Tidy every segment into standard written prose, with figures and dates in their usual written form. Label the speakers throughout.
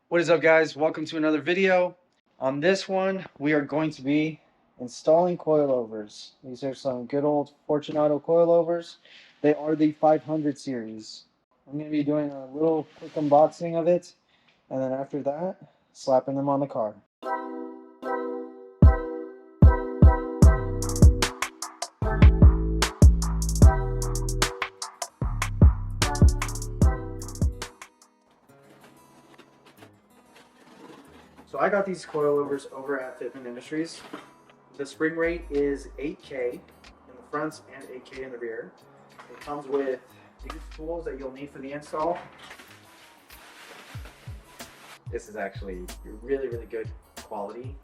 Speaker 1: What is up, guys? Welcome to another video. On this one, we are going to be installing coilovers. These are some good old Fortune Auto Coilovers. They are the 500 series. I'm going to be doing a little quick unboxing of it, and then after that, slapping them on the car. So I got these coilovers over at Fitment Industries. The spring rate is 8K in the front and 8K in the rear. It comes with these tools that you'll need for the install. This is actually really good quality.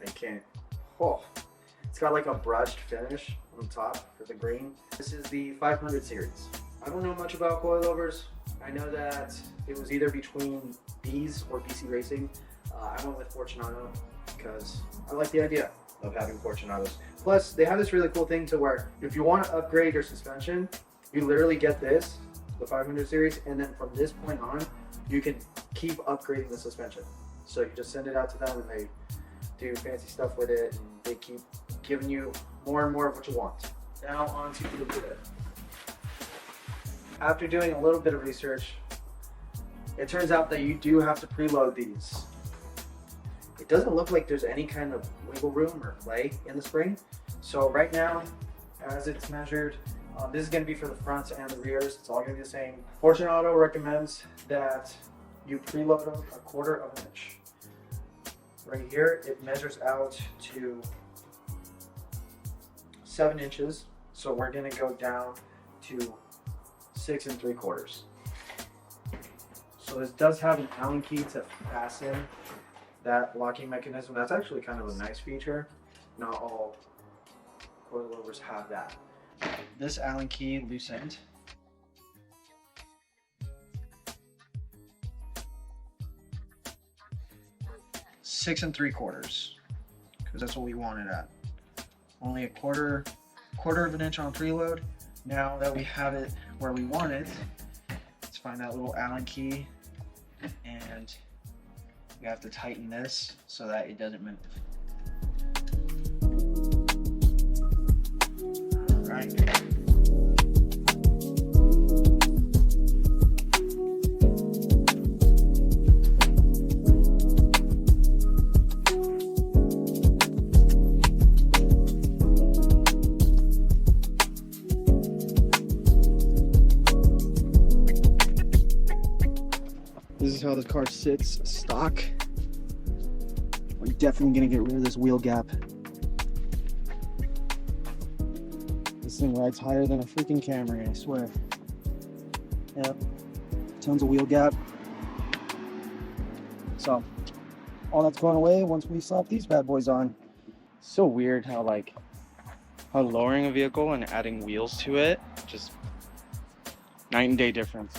Speaker 1: It's got like a brushed finish on top for the green. This is the 500 series. I don't know much about coilovers. I know that it was either between these or BC Racing. I went with Fortune Auto because I like the idea of having Fortune Autos. Plus, they have this really cool thing to where if you want to upgrade your suspension, you literally get this, the 500 series, and then from this point on, you can keep upgrading the suspension. So you just send it out to them and they do fancy stuff with it, and they keep giving you more and more of what you want. Now on to the lid. After doing a little bit of research, it turns out that you do have to preload these. It doesn't look like there's any kind of wiggle room or play in the spring. So right now, as it's measured, this is going to be for the fronts and the rears. It's all going to be the same. Fortune Auto recommends that you preload them 1/4 inch. Right here, it measures out to 7 inches. So we're going to go down to 6 3/4. So this does have an Allen key to fasten that locking mechanism. That's actually kind of a nice feature. Not all coilovers have that. This Allen key loosened. Six 3/4, because that's what we wanted at. Only 1/4 inch on preload. Now that we have it where we want it, let's find that little Allen key, and we have to tighten this so that it doesn't move. All right. This is how the car sits stock. We're definitely gonna get rid of this wheel gap. This thing rides higher than a freaking Camry, I swear. Yep, tons of wheel gap. So, all that's going away once we slap these bad boys on. So weird how lowering a vehicle and adding wheels to it, just night and day difference.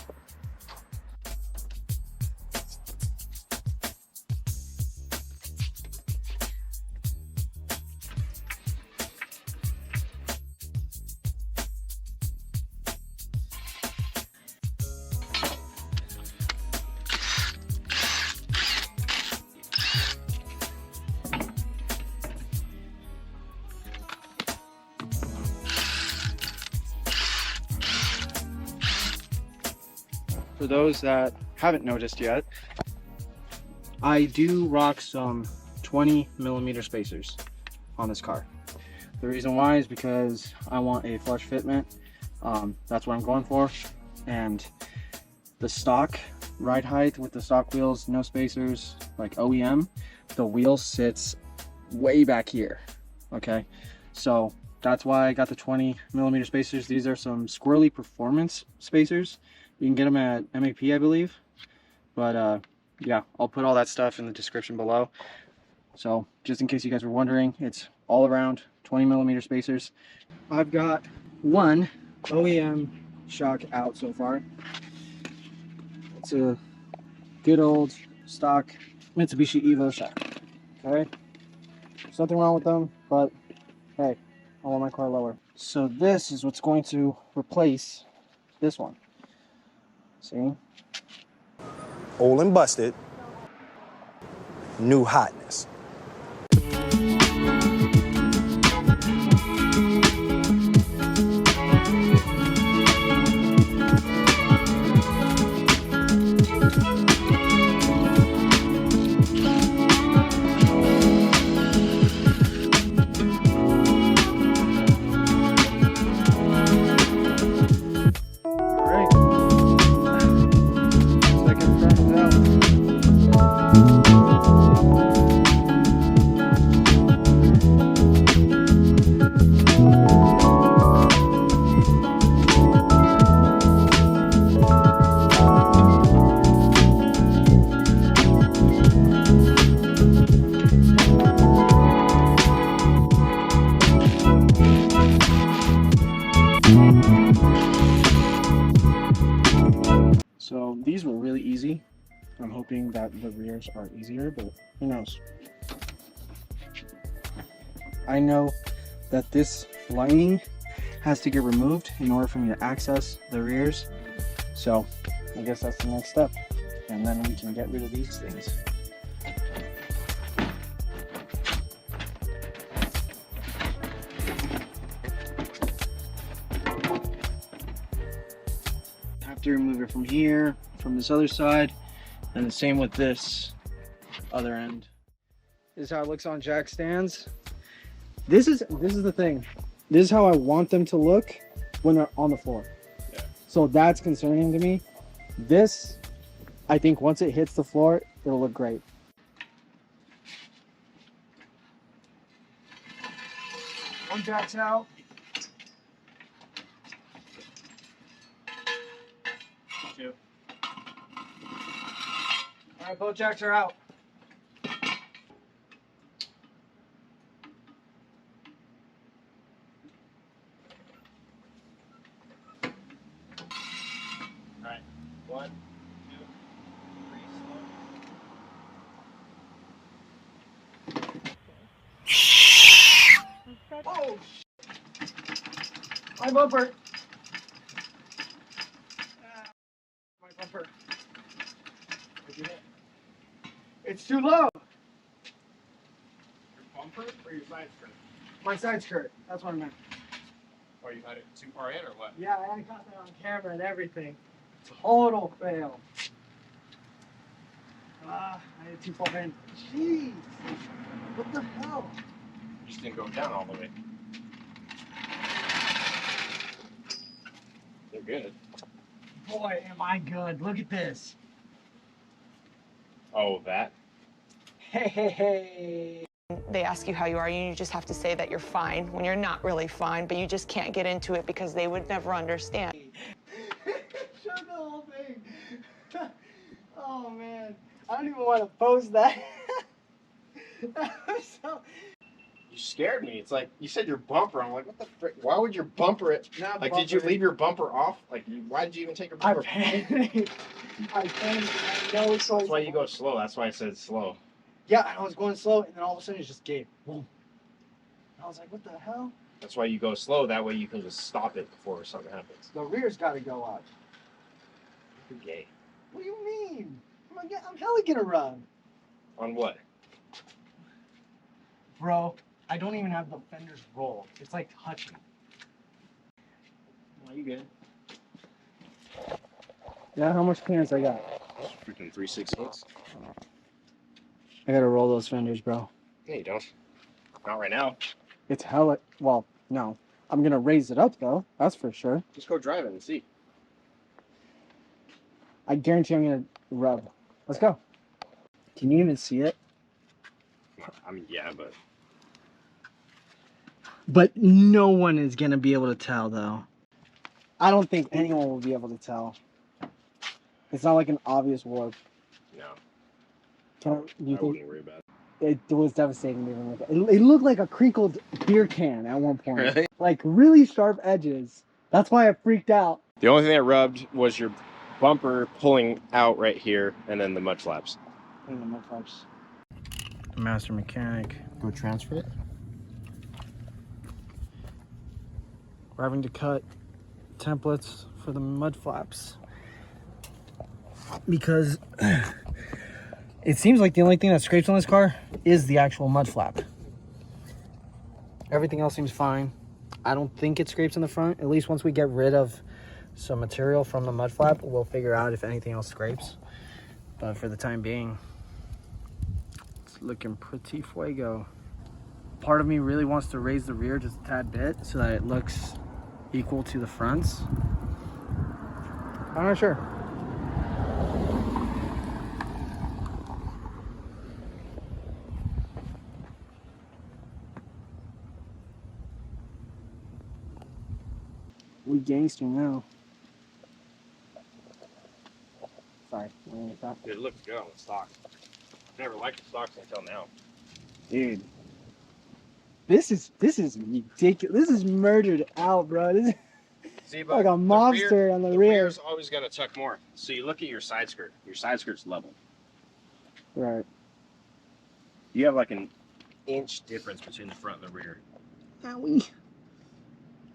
Speaker 1: For those that haven't noticed yet, I do rock some 20mm spacers on this car. The reason why is because I want a flush fitment. That's what I'm going for. And the stock ride height with the stock wheels, no spacers, like OEM, the wheel sits way back here. Okay, so that's why I got the 20mm spacers. These are some SQUIRRELLY performance spacers. You can get them at MAP, I believe. But yeah, I'll put all that stuff in the description below. So just in case you guys were wondering, it's all around 20mm spacers. I've got one OEM shock out so far. It's a good old stock Mitsubishi Evo shock. Okay, there's nothing wrong with them, but hey, I want my car lower. So this is what's going to replace this one. See?
Speaker 2: Old and busted. new hotness.
Speaker 1: So these were really easy. I'm hoping that the rears are easier, but who knows? I know that this lining has to get removed in order for me to access the rears. So I guess that's the next step. And then we can get rid of these things. Have to remove it from here, from this other side, and the same with this other end. This is how it looks on jack stands. This is the thing. This is how I want them to look when they're on the floor. Yeah. So that's concerning to me. This, I think once it hits the floor, it'll look great. One jack's out. Two. All right, both jacks are out. All right, 1, 2, 3, slow. Oh! My bumper! My bumper. What'd you hit? It's too low!
Speaker 3: Your bumper or your side skirt?
Speaker 1: My side skirt. That's what I meant.
Speaker 3: Or you had it too far in or what?
Speaker 1: Yeah, I got that on camera and everything. Total fail. I had it too far in. Jeez! What the hell?
Speaker 3: You just didn't go down all the way. They're good.
Speaker 1: Boy, am I good. Look at this.
Speaker 3: Oh, that?
Speaker 1: Hey, hey, hey.
Speaker 4: They ask you how you are, and you just have to say that you're fine when you're not really fine, but you just can't get into it because they would never understand.
Speaker 1: Show the whole thing. Oh, man. I don't even want to post that.
Speaker 3: You scared me. It's like, you said your bumper. I'm like, what the frick? Why would your bumper it?
Speaker 1: Not
Speaker 3: like,
Speaker 1: bumper.
Speaker 3: did you leave your bumper off? Like, why did you even take your bumper?
Speaker 1: I panicked. I know it's so.
Speaker 3: That's why you go slow. That's why I said slow.
Speaker 1: Yeah, I was going slow, and then all of a sudden it just gave. Boom. I was like, what the hell?
Speaker 3: That's why you go slow. That way you can just stop it before something happens.
Speaker 1: The rear's got to go out.
Speaker 3: You're gay.
Speaker 1: What do you mean? I'm hella gonna run.
Speaker 3: On what?
Speaker 1: Bro, I don't even have the fenders rolled. It's like touching.
Speaker 3: Well, you good.
Speaker 1: Yeah, how much clearance I got?
Speaker 3: Freaking 3/16.
Speaker 1: I gotta roll those fenders, bro.
Speaker 3: Yeah, you don't. Not right now.
Speaker 1: It's hella. Well, no. I'm gonna raise it up though. That's for sure.
Speaker 3: Just go drive it and see.
Speaker 1: I guarantee I'm gonna rub. Let's go. Can you even see it?
Speaker 3: I mean, yeah, but...
Speaker 1: But no one is gonna be able to tell though. I don't think anyone will be able to tell. It's not like an obvious warp.
Speaker 3: No.
Speaker 1: I
Speaker 3: wouldn't worry about
Speaker 1: it. It was devastating to even look at. It looked like a crinkled beer can at one point.
Speaker 3: Really?
Speaker 1: Like really sharp edges. That's why I freaked out.
Speaker 3: The only thing that rubbed was your bumper pulling out right here, and then the mud flaps.
Speaker 1: And the mud flaps. Master mechanic. Go transfer it. We're having to cut templates for the mud flaps because It seems like the only thing that scrapes on this car is the actual mud flap. Everything else seems fine. I don't think it scrapes in the front. At least once we get rid of some material from the mud flap, we'll figure out if anything else scrapes. But for the time being, it's looking pretty fuego. Part of me really wants to raise the rear just a tad bit so that it looks equal to the fronts. I'm not sure. We gangster now. Sorry.
Speaker 3: It looks good on the stock. Never liked the stocks until now.
Speaker 1: Dude. This is ridiculous. This is murdered out, bro. This is
Speaker 3: See,
Speaker 1: like a mobster on the rear.
Speaker 3: rear's always gonna tuck more. So you look at your side skirt. Your side skirt's level.
Speaker 1: Right.
Speaker 3: You have like an inch difference between the front and the rear.
Speaker 1: Owie.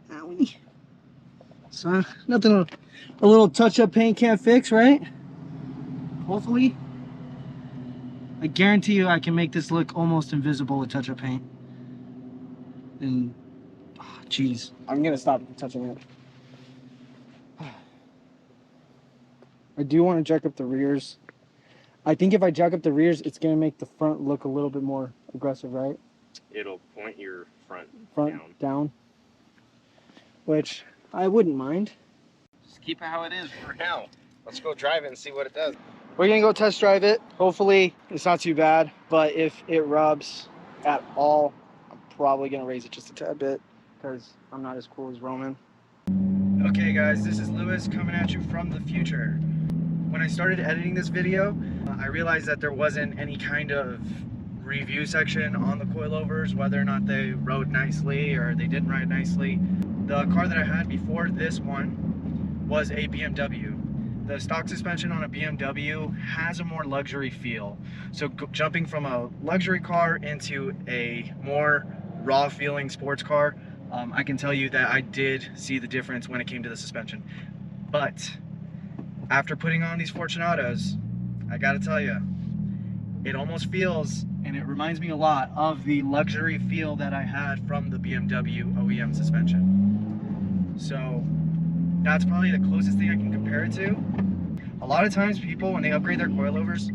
Speaker 1: Owie. So nothing a little touch-up paint can't fix, right? Hopefully. I guarantee you I can make this look almost invisible with touch-up paint. And jeez, I'm gonna stop touching it. I do want to jack up the rears. I think if I jack up the rears, it's gonna make the front look a little bit more aggressive, right?
Speaker 3: It'll point your front
Speaker 1: down. Which I wouldn't mind.
Speaker 3: Just keep it how it is for now. Let's go drive it and see what it does.
Speaker 1: We're gonna go test drive it. Hopefully it's not too bad, but if it rubs at all, I'm probably gonna raise it just a tad bit because I'm not as cool as Roman. Okay guys, this is Lewis coming at you from the future. When I started editing this video, I realized that there wasn't any kind of review section on the coilovers, whether or not they rode nicely or they didn't ride nicely. The car that I had before this one was a BMW. The stock suspension on a BMW has a more luxury feel. So jumping from a luxury car into a more raw feeling sports car, I can tell you that I did see the difference when it came to the suspension. But after putting on these Fortune Autos, I gotta tell you, it almost feels, and it reminds me a lot of the luxury feel that I had from the BMW OEM suspension. So that's probably the closest thing I can compare it to. A lot of times people, when they upgrade their coilovers,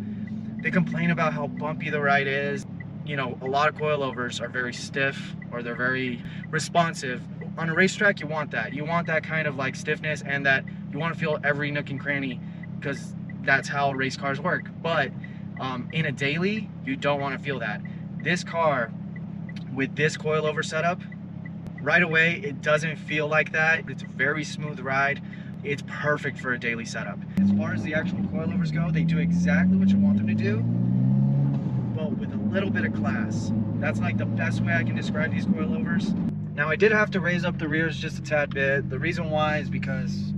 Speaker 1: they complain about how bumpy the ride is. You know, a lot of coilovers are very stiff or they're very responsive. On a racetrack, you want that. You want that kind of like stiffness and that you want to feel every nook and cranny because that's how race cars work. But in a daily, you don't want to feel that. This car with this coilover setup, right away, it doesn't feel like that. It's a very smooth ride. It's perfect for a daily setup. As far as the actual coilovers go, they do exactly what you want them to do, but with a little bit of class. That's like the best way I can describe these coilovers. Now I did have to raise up the rears just a tad bit. The reason why is because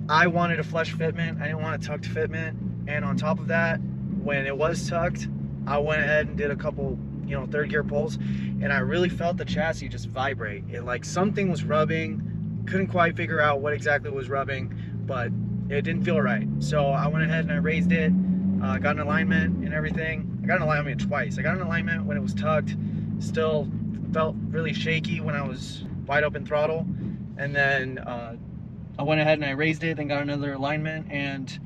Speaker 1: I wanted a flush fitment. I didn't want a tucked fitment. And on top of that, when it was tucked, I went ahead and did a couple, you know, third gear pulls, and I really felt the chassis just vibrate. It like something was rubbing. Couldn't quite figure out what exactly was rubbing, but it didn't feel right. So I went ahead and I raised it, got an alignment and everything. I got an alignment twice. I got an alignment when it was tucked, still felt really shaky when I was wide open throttle. And then I went ahead and I raised it, then got another alignment, and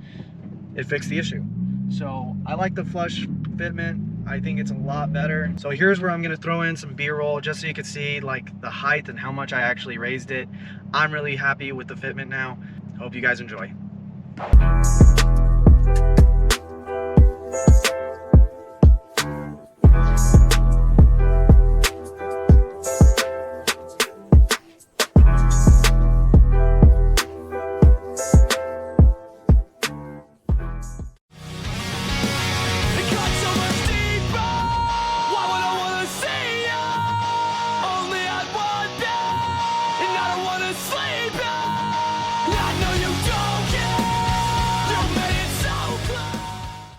Speaker 1: it fixed the issue. So I like the flush fitment. I think it's a lot better. So here's where I'm gonna throw in some B-roll just so you can see like the height and how much I actually raised it. I'm really happy with the fitment now. Hope you guys enjoy.